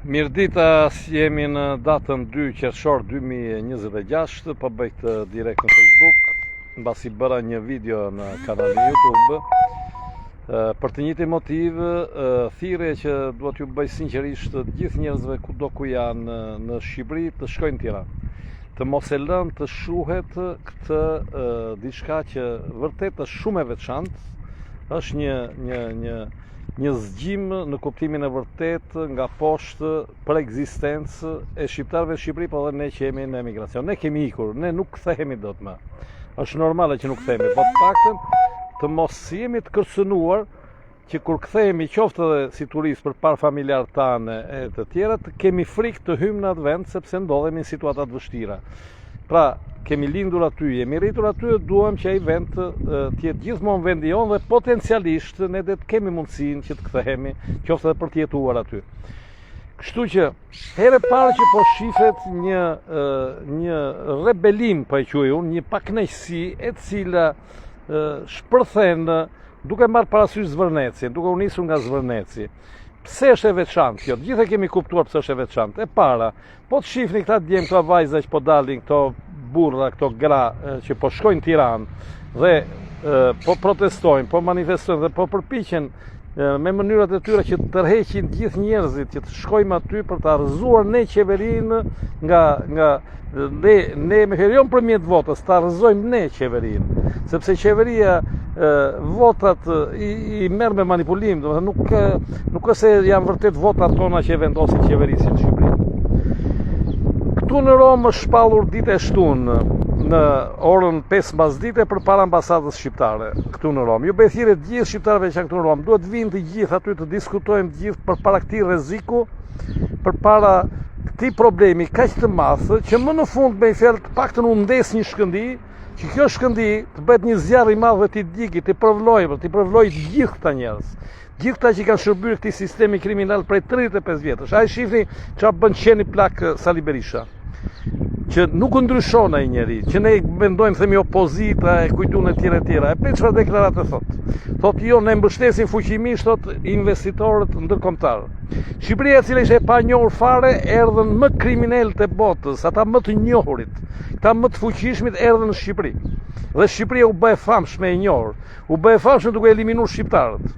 Mirdita, jemi në datën 2 qershor 2026, po bëj këtë direkt në Facebook, mbasi bëra një video në kanalin YouTube për të njëjtin motiv, thirrje që duhet ju bëj sinqerisht të gjithë njerëzve kudo ku janë në Shqipëri të shkojnë në Tiranë, të mos e lënë të shuhet këtë diçka që vërtet është shumë e veçantë, është një zgjim në kuptimin e vërtet nga poshtë për ekzistencë e shqiptarëve në Shqipëri, po dhe ne që jemi në emigracion. Ne kemi ikur, ne nuk kthehemi dot më. Është normale që nuk kthehemi, po të paktën të mos jemi të kërcënuar që kur kthehemi qoftë edhe si turist përpara familjarët tanë e të tjerët, kemi frikë të hymë në atë vend sepse ndodhemi në situata të vështira. Pra, kemi lindur aty, jemi rritur aty, duhem që ai vend të jetë gjithmonë vendi jonë dhe potencialisht ne do të kemi mundësinë që të kthehemi, qoftë edhe për të jetuar aty. Kështu që herë parë që po shifet një rebelim, po e quaj unë, një pakënaqësi e cila shpërthen duke marrë parasysh Zvërnecin, duke u nisur nga Zvërneci. Pse është e veçantë kjo? Gjithë e kemi kuptuar pse është e veçantë. E para, po të shihni këta djem, këta vajza që po dalin, këto burra, këto gra që po shkojnë në Tiranë dhe po protestojnë, po manifestojnë dhe po përpiqen me mënyrat e tyre që të tërheqin gjithë njerëzit, që të shkojmë aty për të argëzuar ne qeverinë ne me herion përmjet votës, të argëzojmë ne qeverinë, sepse qeveria votat i merr me manipulim, domethënë nuk është se janë vërtet votat tona që vendosin qeverisin në Shqipëri. Këtu në Romë është shpallur ditë e shtunë në orën 5 mbasdite përpara ambasadës shqiptare këtu në Romë. Ju bëj thirrje të gjithë shqiptarëve që janë këtu në Romë, duhet vinë të gjithë aty të diskutojmë të gjithë përpara këtij rreziku, përpara këtij problemi kaq të madh që më në fund me fjalë të paktën u ndes një shkëndi, që kjo shkëndi të bëhet një zjarr i madh dhe t'i digi, t'i provlojë të gjithë këta njerëz. Gjithë këta që kanë shërbyer këtij sistemi kriminal prej 35 vjetësh. Ai shihni çfarë bën qeni plak Sali Berisha, që nuk ndryshon ai njeri, që ne mendojmë themi opozita e kujtun e tjera. E pe çfarë deklarate thot? Thot jo, ne mbështesim fuqimisht investitorët ndërkombëtar. Shqipëria e cila ishte e panjohur fare, erdhën më kriminalët e botës, ata më të njohurit, këta më të fuqishmit erdhën në Shqipëri. Dhe Shqipëria u bë e famshme e njohur, u bë e famshme duke eliminuar shqiptarët.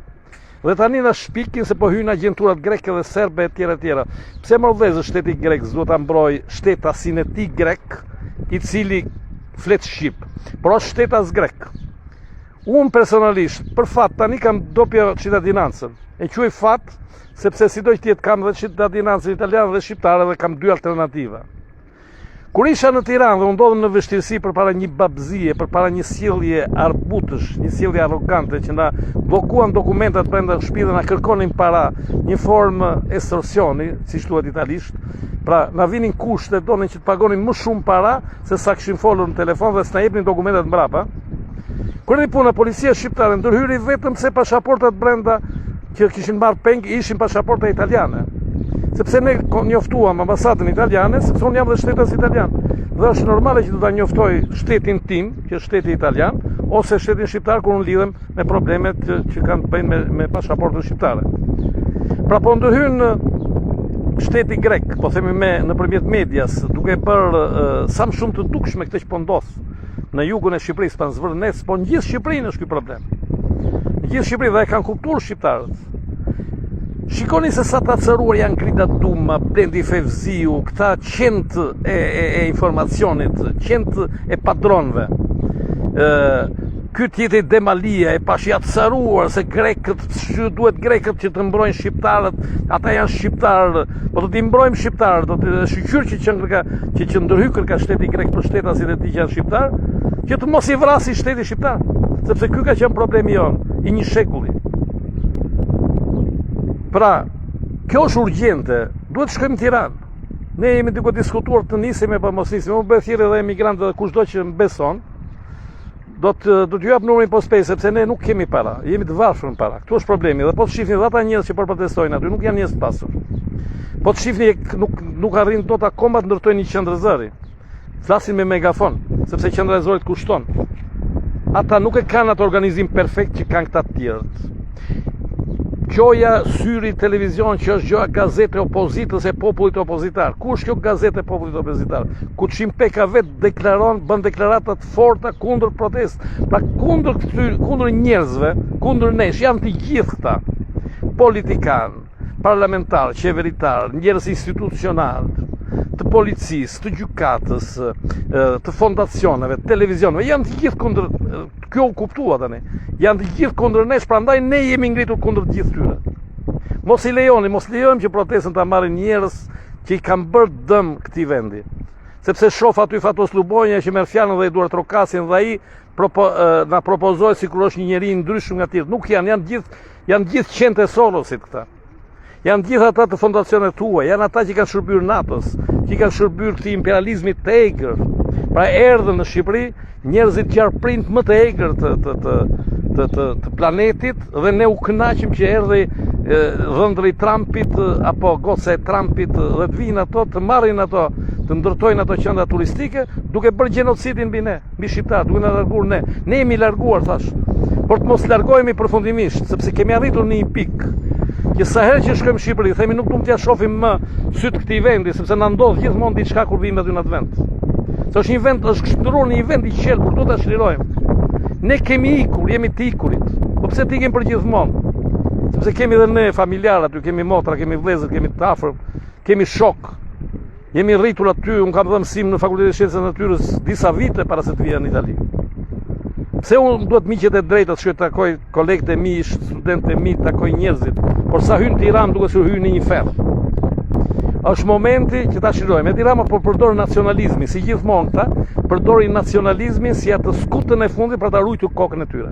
Dhe tani na shpikin se po hyjnë agjenturat greke dhe serbe e tjera. Pse më vëllezër shteti grek s'duhet ta mbrojë shtetasin e tij grek, i cili flet shqip, por është shtetas grek. Unë personalisht, për fat, tani kam doppia cittadinancën. E quaj fat sepse sido që jetë kam dhe cittadinancën italiane dhe shqiptare dhe kam dy alternativa. Kur isha në Tiranë dhe u ndodhem në vështirësi përpara një babëzie, përpara një sjellje arbutësh, një sjellje arrogante që na bllokuan dokumentat brenda shtëpisë dhe na kërkonin para, një formë estorsioni, siç thuhet italisht. Pra, na vinin kushte, donin që të pagonin më shumë para se sa kishin folur në telefon dhe s'na jepnin dokumentat mbrapa. Kur erdhi puna, policia shqiptare ndërhyri vetëm se pasaportat brenda që kishin marrë peng ishin pasaporta italiane. Sepse ne njoftuam ambasadën italiane, sepse unë jam dhe shtetas italian. Dhe është normale që do ta njoftoj shtetin tim, që është shteti italian, ose shtetin shqiptar kur unë lidhem me problemet që kanë të bëjnë me pasaportën shqiptare. Pra po ndërhyn shteti grek, po themi nëpërmjet medias, duke bërë sa më shumë të dukshme këtë që po ndodh në jugun e Shqipërisë, pas Zvërnec, po në gjithë Shqipërinë është ky problem. Në gjithë Shqipërinë dhe e kanë kuptuar shqiptarët. Shikoni se sa të atësëruar janë Grida Duma, Blendi Fevziu, këta qentë e informacionit, qentë e padronëve. Ky tjetër Demalia e pashi atësëruar se duhet grekët që të mbrojnë shqiptarët, ata janë shqiptarë, po do t'i mbrojmë shqiptarë, do të shqyqyr që ndërhyr ka shteti grek për shtetasit e tij që janë shqiptarë, që të mos i vrasi shteti shqiptar, sepse ky ka qenë problemi jonë i një shekulli. Pra, kjo është urgjente, duhet të shkojmë në Tiranë. Ne jemi duke diskutuar të nisim apo mos nisim. Unë bëj thirrje edhe emigrantëve dhe kushdo që më beson, do t'ju jap numrin postpay sepse ne nuk kemi para, jemi të varfër në para. Ktu është problemi. Dhe po të shihni ata njerëz që protestojnë aty, nuk janë njerëz të pasur. Po të shihni nuk arrin dot akoma të ndërtojnë një qendër zëri. Flasin me megafon, sepse qendra e zërit kushton. Ata nuk e kanë atë organizim perfekt që kanë këta të tjerët. gjoja syri televizion që është gjoja gazete opozitës e popullit opozitar. Ku është kjo gazete e popullit opozitar? Ku Qimpeka vetë deklaron, bën deklaratat forta kundër protest. Pra kundër njerëzve, kundër nesh, janë të gjithë këta. Politikan, parlamentar, qeveritar, njerëz institucional, të policisë, të gjykatës, të fondacioneve, të televizioneve, janë të gjithë kundër, kjo u kuptua tani, janë të gjithë kundër nesh, prandaj ne jemi ngritur kundër të gjithë tyre. Mos lejojmë që protestën ta marrin njerëz që i kanë bërë dëm këtij vendi. Sepse shoh aty Fatos Lubonja që merr fjalën dhe i duar trokasin dhe ai na propozoi sikur është një njeri i ndryshëm nga tjerë. Nuk janë gjithë qenë e Sorosit këta. Janë gjithë ata të fondacionet tuaj, janë ata që kanë shërbyer NATO-s, që kanë shërbyer këtij imperializmit të egër. Pra erdhën në Shqipëri njerëzit gjarprind më të egër të planetit dhe ne u kënaqim që erdhi dhëndri Trumpit apo goca e Trumpit dhe të vinë ato, të marrin ato, të ndërtojnë ato qendra turistike, duke bërë genocidin mbi ne, mbi shqiptarët, duke na larguar ne. Ne jemi larguar thash, por të mos largohemi përfundimisht, sepse kemi arritur në një pikë që sa herë që shkojmë në Shqipëri, themi nuk duam t'ia shohim më syt këtij vendi, sepse na ndodh gjithmonë diçka kur vim aty në atë vend. Se është një vend, është shndruar në një vend i qelbur, duhet ta shlirojmë. Ne kemi ikur, jemi të ikurit. Po pse të ikim për gjithmonë? Sepse kemi edhe ne familjar aty, kemi motra, kemi vëllezër, kemi të afër, kemi shok. Jemi rritur aty, unë kam dhënë mësim në Fakultetin e Shkencave të Natyrës disa vite para se të vija në Itali. Pse unë duhet miqet e drejta të shkoj të takoj kolegët e mi, studentët e mi, të takoj njerëzit, por sa hyn në Tiranë duke se hyn në një ferr. Është momenti që ta shirojmë. Tirana po përdor nacionalizmin, si gjithmonë këta, përdorin nacionalizmin si atë skutën e fundit për ta ruajtur kokën e tyre.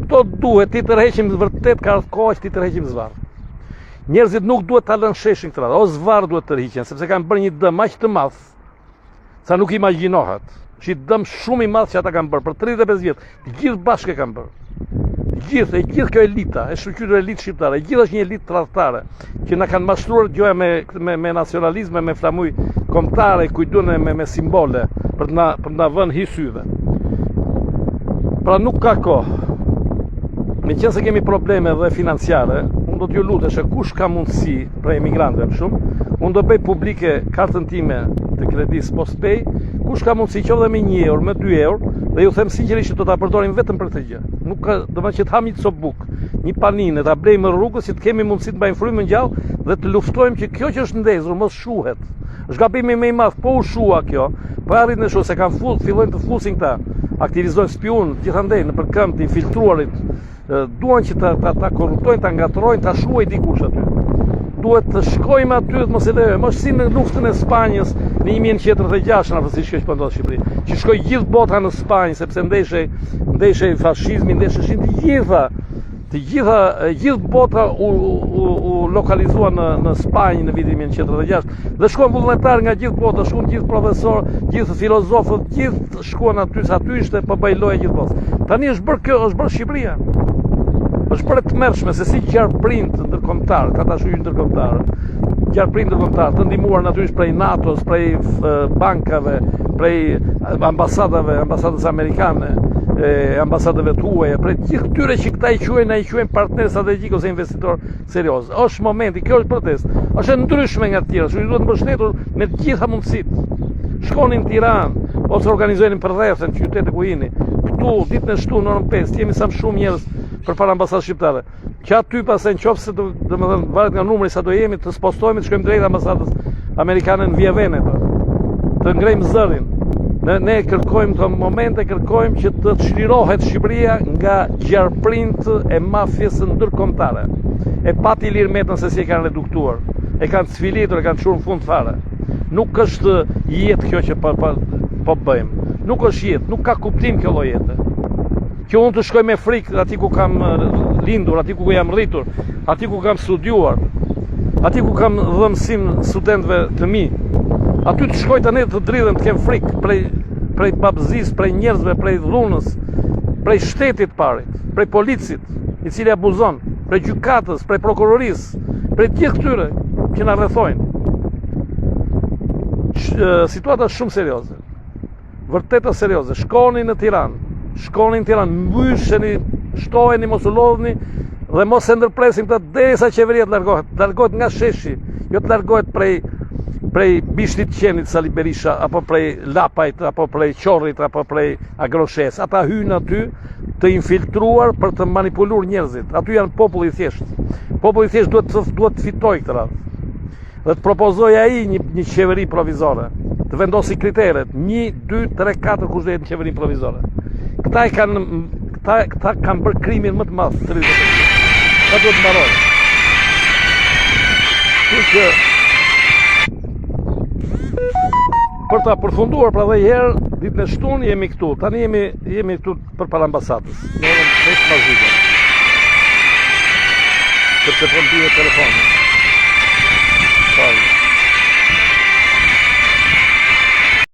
Kto duhet ti tërheqim vërtet ka ardhur koha që ti tërheqim zvarr. Njerëzit nuk duhet ta lënë sheshin këtë radhë, o zvarr duhet tërhiqen, sepse kanë bërë një dëm aq të madh sa nuk imagjinohet. Është një dëm shumë i madh që ata kanë bërë për 35 vjet. Të gjithë bashkë kanë bërë. Të gjithë kjo elita, e shqyrë elitë shqiptare, e gjithë është një elitë tradhtare që na kanë mashtruar gjoja me nacionalizme, me flamuj kombëtare, kujdune me simbole për të na vënë hysyve. Pra nuk ka kohë. Meqense kemi probleme dhe financiare, unë do t'ju lutesh kush ka mundësi për emigrantëve më shumë, unë do bëj publike kartën time të kredis postpay, kush ka mundësi qoftë me 1 euro, me 2 euro, dhe ju them sinqerisht që do ta përdorim vetëm për këtë gjë. Nuk ka, domethënë që të ham një cop buk, një paninë, ta blejmë rrugës, që të kemi mundësi të mbajmë frymën gjallë dhe të luftojmë që kjo që është ndezur mos shuhet. Është gabimi më i madh, po u shua kjo, po arrit në se kanë fillojnë të fusin këta, aktivizojnë spion gjithandej në përkëmbë të infiltruarit, duan që ta korruptojnë, ta ngatrojnë, ta shuajnë dikush aty. Duhet të shkojmë aty dhe mos e lejojmë. Është si në luftën e Spanjës në 1936 natyrisht kjo që po ndodh në Shqipëri. Që shkoi gjithë bota në Spanjë sepse ndeshej fashizmi, ndesheshin të gjithë bota u lokalizua në Spanjë në vitin 1936. Dhe shkuan vullnetar nga gjithë bota, shkuan gjithë profesor, gjithë filozofët, gjithë shkuan aty, sa aty ishte po bëj lojë gjithë botës. Tani është bërë Shqipëria. Është bërë të mërshme se si gjarprind ndërkombëtar, ka ta shujë ndërkombëtar, gjarprind ndërkombëtar, të ndihmuar natyrisht prej NATO-s, prej bankave, prej ambasadës amerikane, ambasadëve tuaja, prej gjithë këtyre që këta i quajnë partner strategjik ose investitor serioz. Është momenti, kjo është protest. Është e ndryshme nga të tjera, që duhet mbështetur me të gjitha mundësitë. Shkonin në Tiranë, ose organizojnë përrethën në qytete ku jeni. Këtu, ditën e shtunë, në orën 5, jemi sa më shumë njerëz përpara ambasadës shqiptare. Që aty pastaj nëse domethënë varet nga numri sa do jemi, të spostohemi të shkojmë drejt ambasadës amerikane në Via Veneto. Të ngrejmë zërin. Ne kërkojmë këto momente, kërkojmë që të çlirohet Shqipëria nga gjarprind e mafjes ndërkombëtare. E pati Ilir Metën se si e kanë reduktuar. E kanë cfilitur, e kanë çuar në fund fare. Nuk është jetë kjo që po bëjmë. Nuk është jetë, nuk ka kuptim kjo lloj jete. Që unë të shkoj me frikë aty ku kam lindur, aty ku jam rritur, aty ku kam studiuar, aty ku kam dhënë mësim studentëve të mi. Aty të shkoj tani të dridhem, të kem frikë prej babëzisë, prej njerëzve, prej dhunës, prej shtetit parit, prej policit, i cili abuzon, prej gjykatës, prej prokurorisë, prej gjithë këtyre që na rrethojnë. Situata është shumë serioze. Vërtet është serioze. Shkoni në Tiranë, mbysheni, shtoheni, mos u lodhni, Dhe mos e ndërpresim këtë derisa qeveria të largohet nga sheshi, jo të largohet prej bishtit qenit Sali Berisha, apo prej lapajt, apo prej qorrit, apo prej agroshes. Ata hynë aty të infiltruar për të manipuluar njerëzit. Aty janë populli i thjesht. Populli i thjesht duhet të fitojë këtë radhë. Dhe të propozoj ai një qeveri provizore, të vendosi kriteret 1, 2, 3, 4 kush do jetë në qeverinë provizore. Këta kanë bërë krimin më të madh të 30 vjet. Ata duhet të mbarojnë. Për ta përfunduar pra dhe herë, ditën e shtunë jemi këtu. Tani jemi këtu përpara ambasadës. Ne jemi vetë mazhida. Sepse po mbije telefoni.